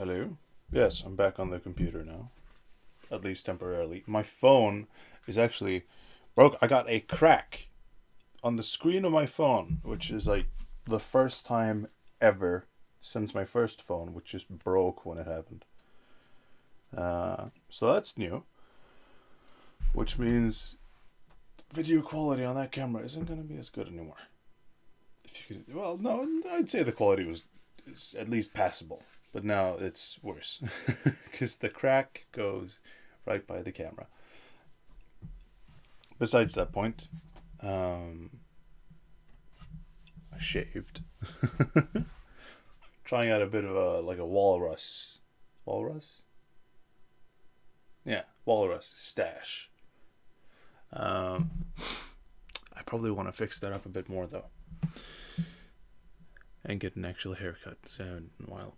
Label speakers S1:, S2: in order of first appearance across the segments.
S1: Hello? Yes, I'm back on the computer now. At least temporarily. My phone is actually broke. I got a crack on the screen of my phone, which is like the first time ever since my first phone, which just broke when it happened. So that's new, which means video quality on that camera isn't going to be as good anymore. If you could, well, no, I'd say the quality was is at least passable, but now it's worse because the crack goes right by the camera. Besides that point, I shaved, trying out a bit of a walrus, yeah, walrus stash. Um, I probably want to fix that up a bit more though, and get an actual haircut. So in a while.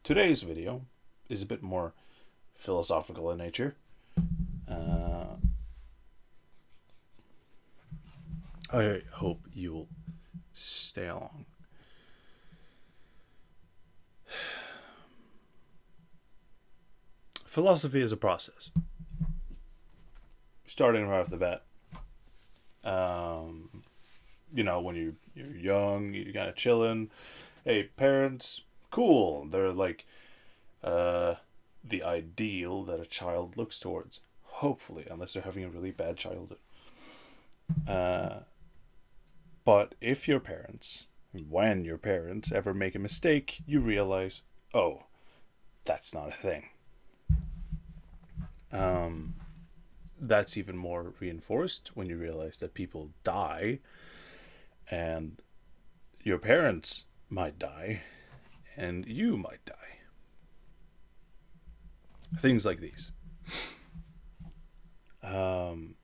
S1: Today's video is a bit more philosophical in nature. Uh, I hope you'll stay along. Philosophy is a process. Starting right off the bat. Um, when you're young, you're kind of chilling. Hey, parents, cool. They're like the ideal that a child looks towards. Hopefully, unless they're having a really bad childhood. Uh, but if your parents, when your parents ever make a mistake, you realize, oh, that's not a thing. Um, that's even more reinforced when you realize that people die and your parents might die and you might die. Things like these. Um,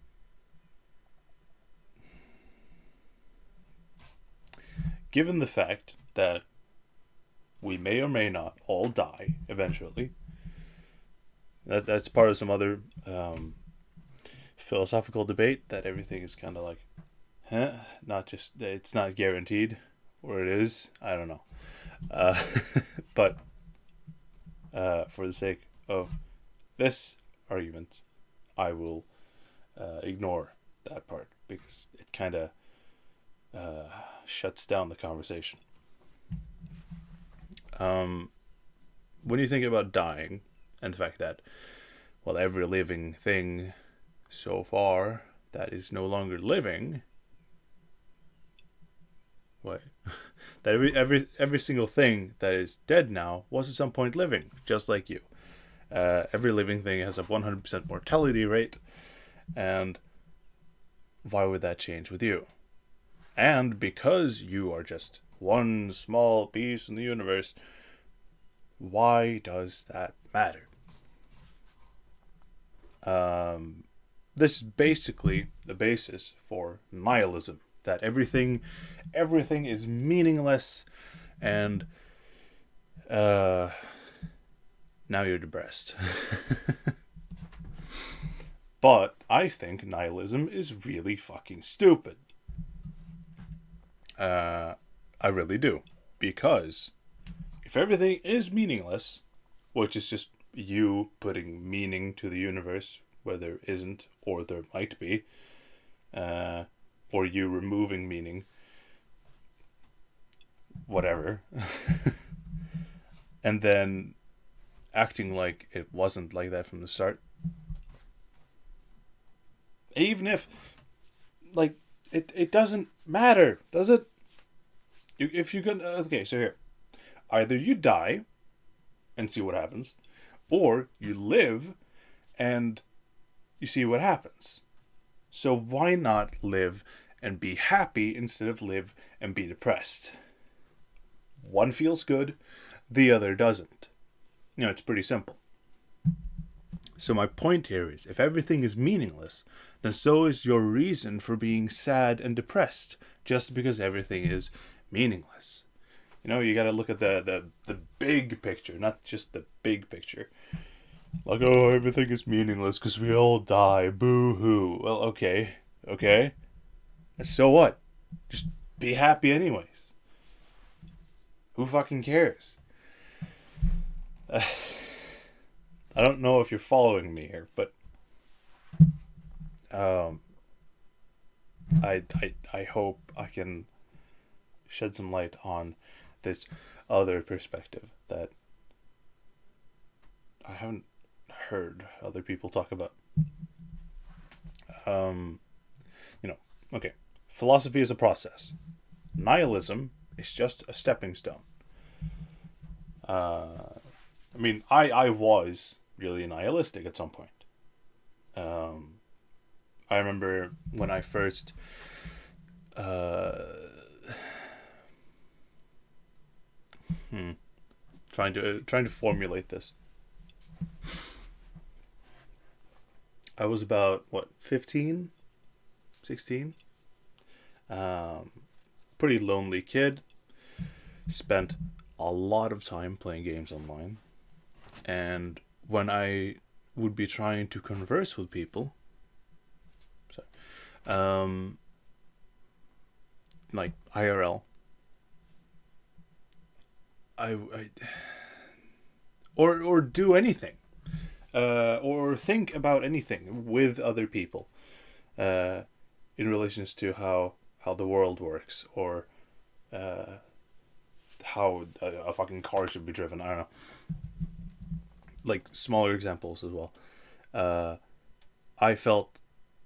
S1: Given the fact that we may or may not all die eventually, that's part of some other philosophical debate that everything is kind of like, huh? Not just, it's not guaranteed, or it is. I don't know. Uh, but for the sake of this argument, I will ignore that part because it kind of shuts down the conversation. Um, when you think about dying and the fact that, well, every living thing so far that is no longer living, what? That every single thing that is dead now was at some point living, just like you. Every living thing has a 100% mortality rate, and why would that change with you? And because you are just one small piece in the universe, why does that matter? This is basically the basis for nihilism, that everything is meaningless, and now you're depressed. But I think nihilism is really fucking stupid. I really do. Because if everything is meaningless, which is just you putting meaning to the universe where there isn't or there might be, or you removing meaning, whatever, and then acting like it wasn't like that from the start. Even if, like, it doesn't matter, does it? If you can, okay, so here, either you die and see what happens, or you live and you see what happens. So why not live and be happy instead of live and be depressed? One feels good, the other doesn't. It's pretty simple. So my point here is, if everything is meaningless, then so is your reason for being sad and depressed, just because everything is meaningless. You gotta look at the big picture, not just the big picture. Like, oh, everything is meaningless because we all die, boo-hoo. Well, okay. And so what? Just be happy anyways. Who fucking cares? I don't know if you're following me here, but um, I hope I can shed some light on this other perspective that I haven't heard other people talk about. Um, okay. Philosophy is a process. Nihilism is just a stepping stone. I was really nihilistic at some point. I remember when I first uh, trying to formulate this. I was about what 15, 16. Pretty lonely kid. Spent a lot of time playing games online, and when I would be trying to converse with people, um, like IRL, I or do anything, or think about anything with other people, uh, in relations to how the world works, or how a fucking car should be driven. I don't know. Like smaller examples as well. I felt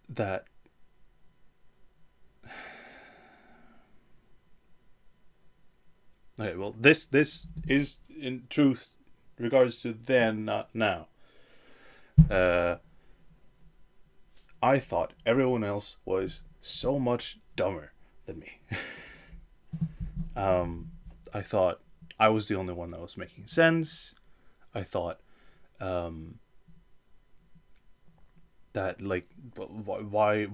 S1: that okay, well, this is in truth regards to then, not now. Uh, I thought everyone else was so much dumber than me. I thought I was the only one that was making sense. I thought that like why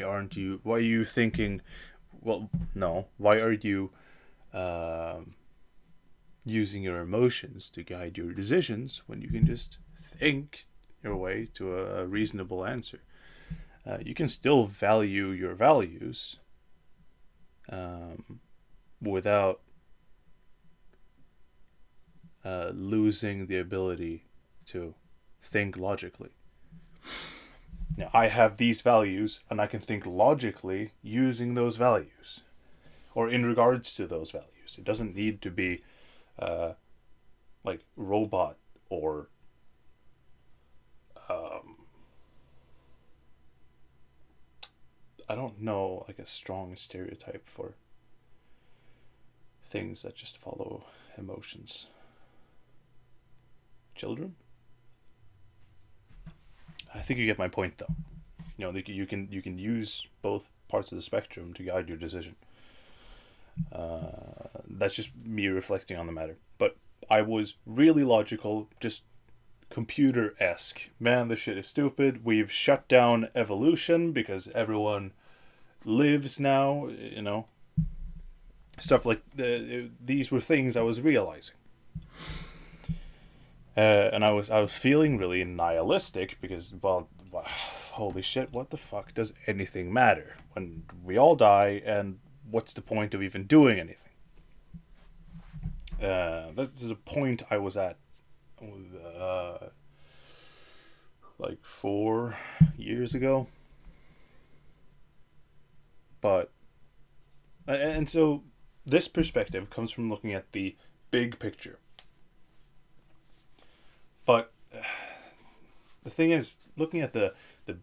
S1: are you thinking? Well, no. Why are you using your emotions to guide your decisions when you can just think your way to a reasonable answer? You can still value your values without losing the ability to think logically. Now, I have these values, and I can think logically using those values, or in regards to those values. It doesn't need to be like robot or I don't know, like a strong stereotype for things that just follow emotions. Children? I think you get my point, though. You can use both parts of the spectrum to guide your decision. That's just me reflecting on the matter. But I was really logical, just computer-esque. Man, this shit is stupid. We've shut down evolution because everyone lives now. Stuff like these were things I was realizing. And I was feeling really nihilistic because, well, holy shit, what the fuck does anything matter when we all die, and what's the point of even doing anything? This is a point I was at like 4 years ago. But and so this perspective comes from looking at the big picture. But the thing is, looking at the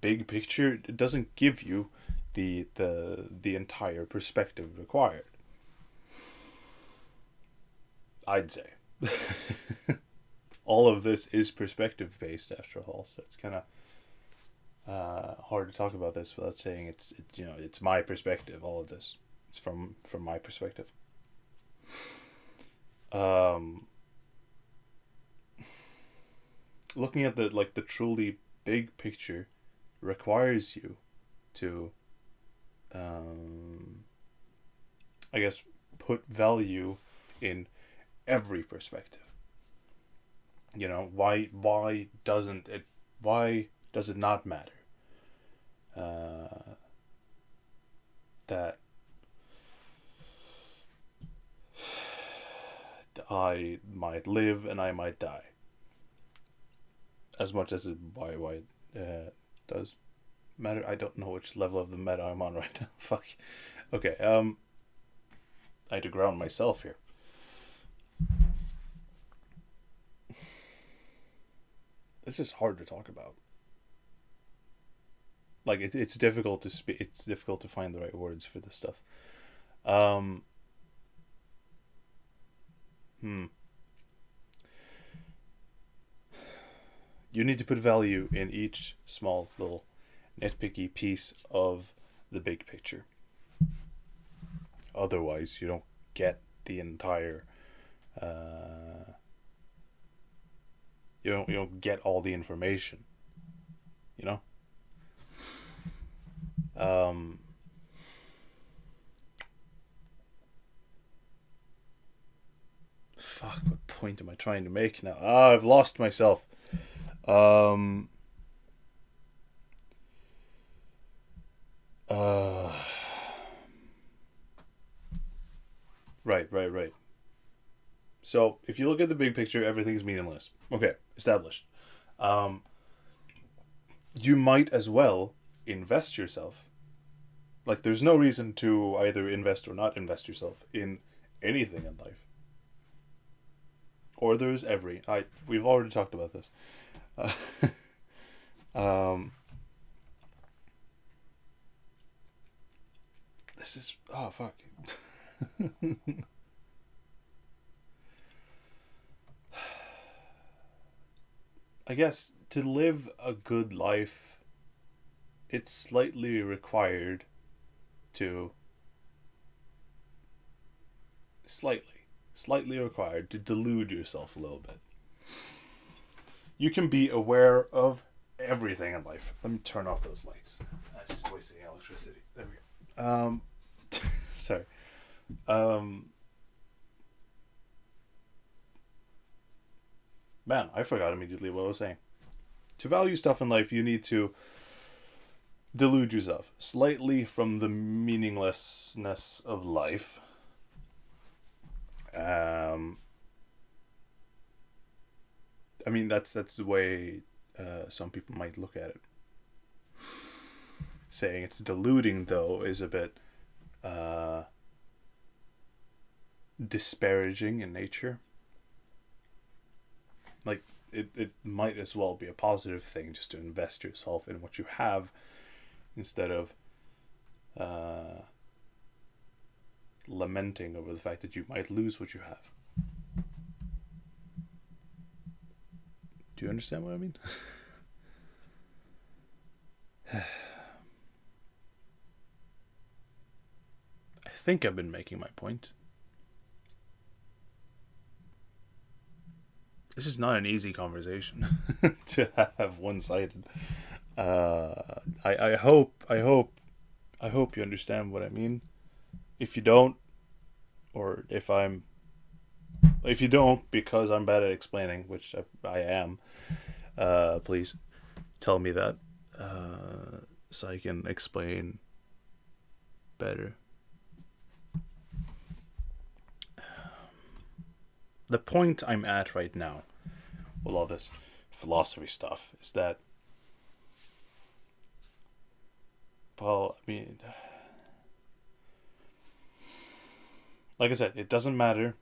S1: big picture, it doesn't give you the entire perspective required, I'd say. All of this is perspective based after all, so it's kind of hard to talk about this without saying it's my perspective. All of this, it's from my perspective. Looking at the truly big picture requires you to I guess put value in every perspective. Why does it not matter that I might live and I might die. As much as it does matter. I don't know which level of the meta I'm on right now. Fuck. Okay, I had to ground myself here. This is hard to talk about. Like, it's difficult to speak. It's difficult to find the right words for this stuff. Um, hmm. You need to put value in each small little nitpicky piece of the big picture. Otherwise, you don't get the entire. You don't get all the information. You know. Fuck. What point am I trying to make now? I've lost myself. Um. Uh. Right. So, if you look at the big picture, everything's meaningless. Okay, established. Um, you might as well invest yourself. Like, there's no reason to either invest or not invest yourself in anything in life. Or there's we've already talked about this. Uh, um, this is, oh fuck. I guess to live a good life, it's slightly required to slightly required to delude yourself a little bit. You can be aware of everything in life. Let me turn off those lights. That's just wasting electricity. There we go. Sorry. Man, I forgot immediately what I was saying. To value stuff in life, you need to delude yourself slightly from the meaninglessness of life. I mean, that's the way some people might look at it. Saying it's deluding, though, is a bit disparaging in nature. Like, it might as well be a positive thing just to invest yourself in what you have instead of lamenting over the fact that you might lose what you have. Do you understand what I mean? I think I've been making my point. This is not an easy conversation to have one-sided. I hope you understand what I mean. If you don't, or if you don't because I'm bad at explaining, which I am, please tell me that so I can explain better. The point I'm at right now with all this philosophy stuff is that, well, I mean, like I said, it doesn't matter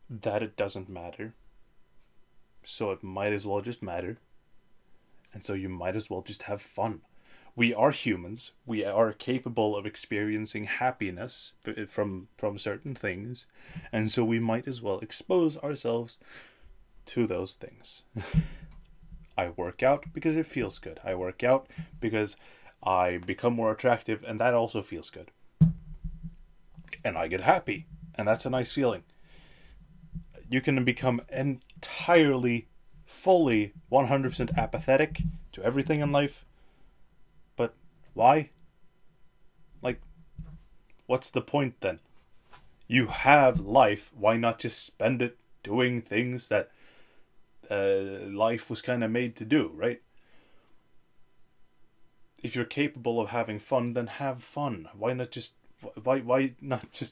S1: that it doesn't matter, so it might as well just matter, and so you might as well just have fun. We are humans. We are capable of experiencing happiness from certain things, and so we might as well expose ourselves to those things. I work out because it feels good. I work out because I become more attractive, and that also feels good. And I get happy, and that's a nice feeling. You can become entirely, fully, 100% apathetic to everything in life. But why? Like, what's the point then? You have life. Why not just spend it doing things that life was kind of made to do, right? If you're capable of having fun, then have fun. Why not just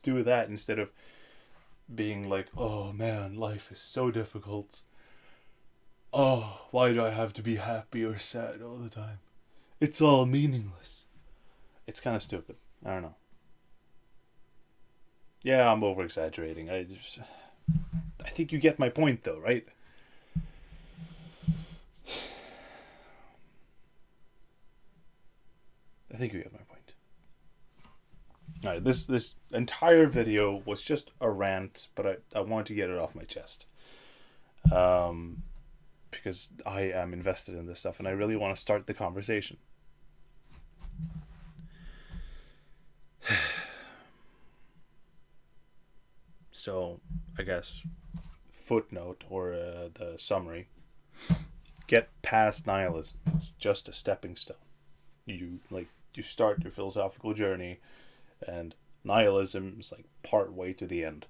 S1: do that instead of being like, oh man, life is so difficult. Oh, why do I have to be happy or sad all the time? It's all meaningless. It's kind of stupid. I don't know. Yeah, I'm over exaggerating. I think you get my point though, right? I think you get my point. Alright, this entire video was just a rant, but I want to get it off my chest. Because I am invested in this stuff and I really want to start the conversation. So, I guess, footnote or the summary: get past nihilism. It's just a stepping stone. You start your philosophical journey, and nihilism is like part way to the end,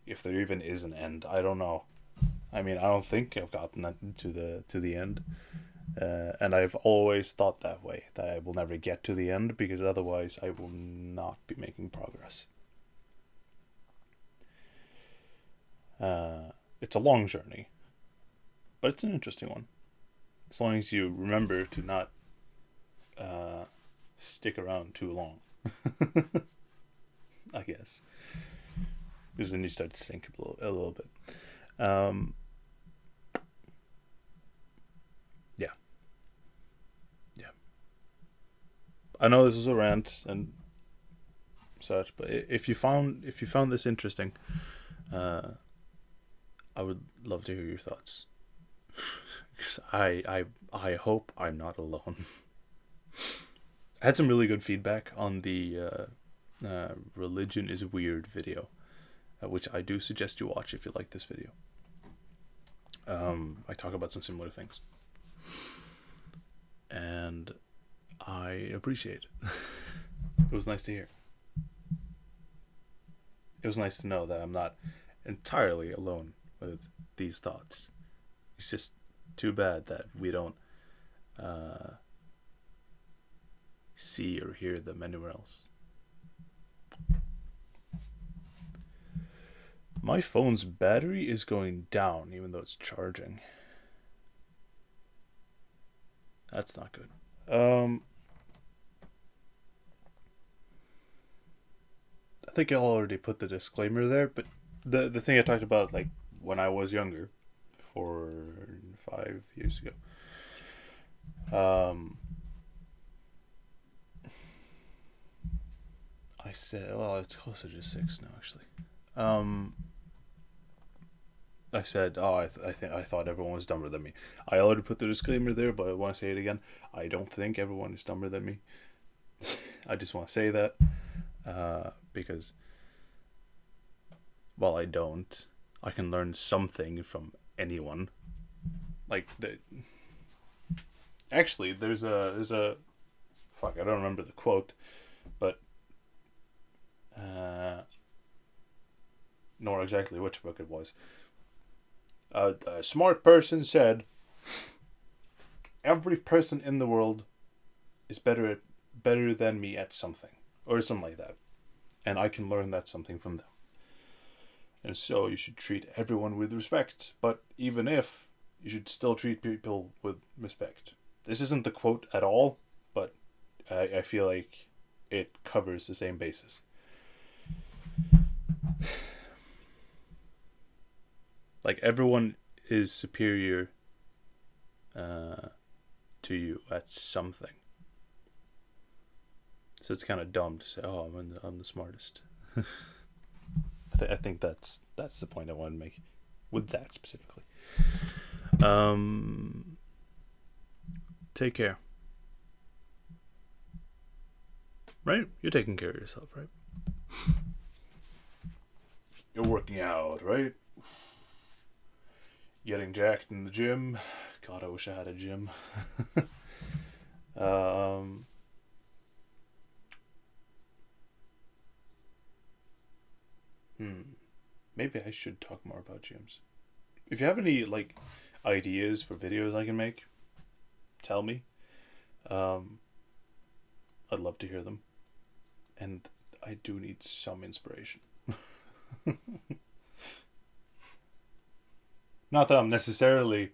S1: if there even is an end. I don't know. I mean, I don't think I've gotten to the end, and I've always thought that way, that I will never get to the end because otherwise I will not be making progress. It's a long journey, but it's an interesting one. As long as you remember to not stick around too long, I guess, because then you start to sink a little bit. Yeah, yeah. I know this is a rant and such, but if you found this interesting, I would love to hear your thoughts. Because I hope I'm not alone. I had some really good feedback on the Religion is Weird video, which I do suggest you watch if you like this video. I talk about some similar things. And I appreciate it. It was nice to hear. It was nice to know that I'm not entirely alone with these thoughts. It's just too bad that we don't see or hear them anywhere else. My phone's battery is going down even though it's charging. That's not good. I think I already put the disclaimer there, but the thing I talked about, like when I was younger, 5 years ago, I said, well, it's closer to 6 now, actually. I said, oh, I thought everyone was dumber than me. I already put the disclaimer there, but I want to say it again. I don't think everyone is dumber than me. I just want to say that because, well, I don't. I can learn something from anyone. Like actually, there's a fuck. I don't remember the quote, but nor exactly which book it was. A smart person said, "Every person in the world is better than me at something," or something like that, and I can learn that something from them. And so you should treat everyone with respect, but even if, you should still treat people with respect. This isn't the quote at all, but I feel like it covers the same basis. Like, everyone is superior to you at something. So it's kind of dumb to say, "Oh, I'm the smartest." I think that's the point I wanted to make with that specifically. Take care. Right? You're taking care of yourself, right? You're working out, right? Getting jacked in the gym. God, I wish I had a gym. Maybe I should talk more about gyms. If you have any like ideas for videos I can make, tell me. I'd love to hear them. And I do need some inspiration. Not that I'm necessarily.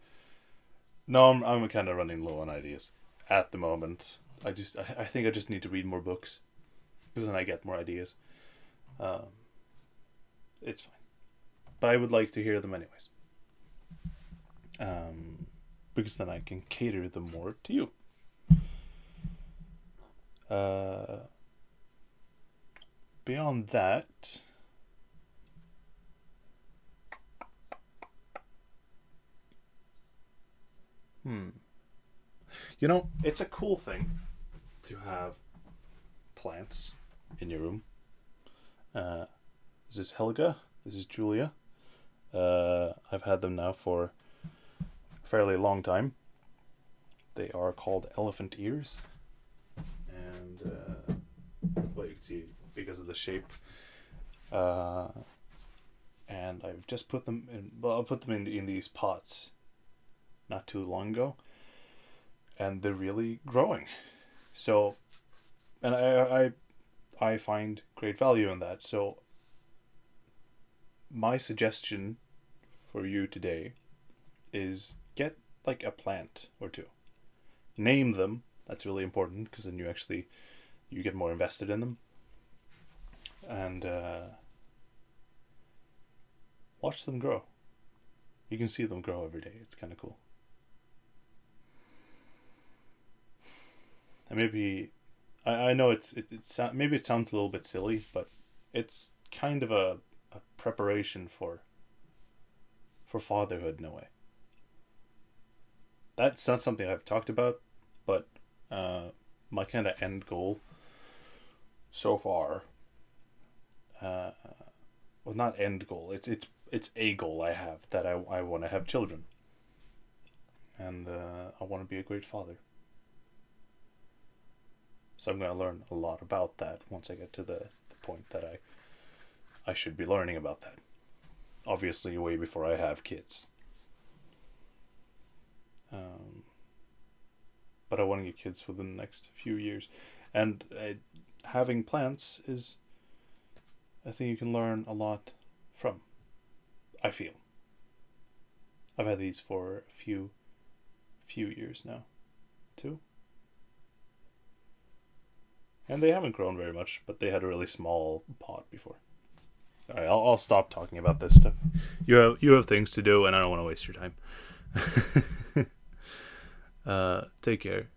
S1: No, I'm kind of running low on ideas at the moment. I think I just need to read more books because then I get more ideas. Um, it's fine, but I would like to hear them anyways. Because then I can cater them more to you. Beyond that, it's a cool thing to have plants in your room. This is Helga. This is Julia. I've had them now for a fairly long time. They are called elephant ears, and well, you can see because of the shape. And I've just put them in. Well, I'll put them in these pots not too long ago, and they're really growing. So, and I find great value in that. So, my suggestion for you today is get like a plant or two. Name them. That's really important because then you get more invested in them. And watch them grow. You can see them grow every day. It's kind of cool. And maybe I know maybe it sounds a little bit silly, but it's kind of a preparation for fatherhood in a way. That's not something I've talked about, but my kind of end goal so far, well, not end goal. It's a goal I have that I want to have children, and I want to be a great father. So I'm going to learn a lot about that once I get to the point that I should be learning about that. Obviously, way before I have kids. But I want to get kids within the next few years. And having plants is, I think you can learn a lot from. I feel. I've had these for a few years now. 2. And they haven't grown very much, but they had a really small pot before. All right, I'll stop talking about this stuff. You have things to do, and I don't want to waste your time. Take care.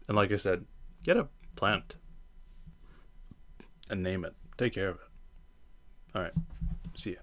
S1: And like I said, get a plant and name it. Take care of it. All right. See ya.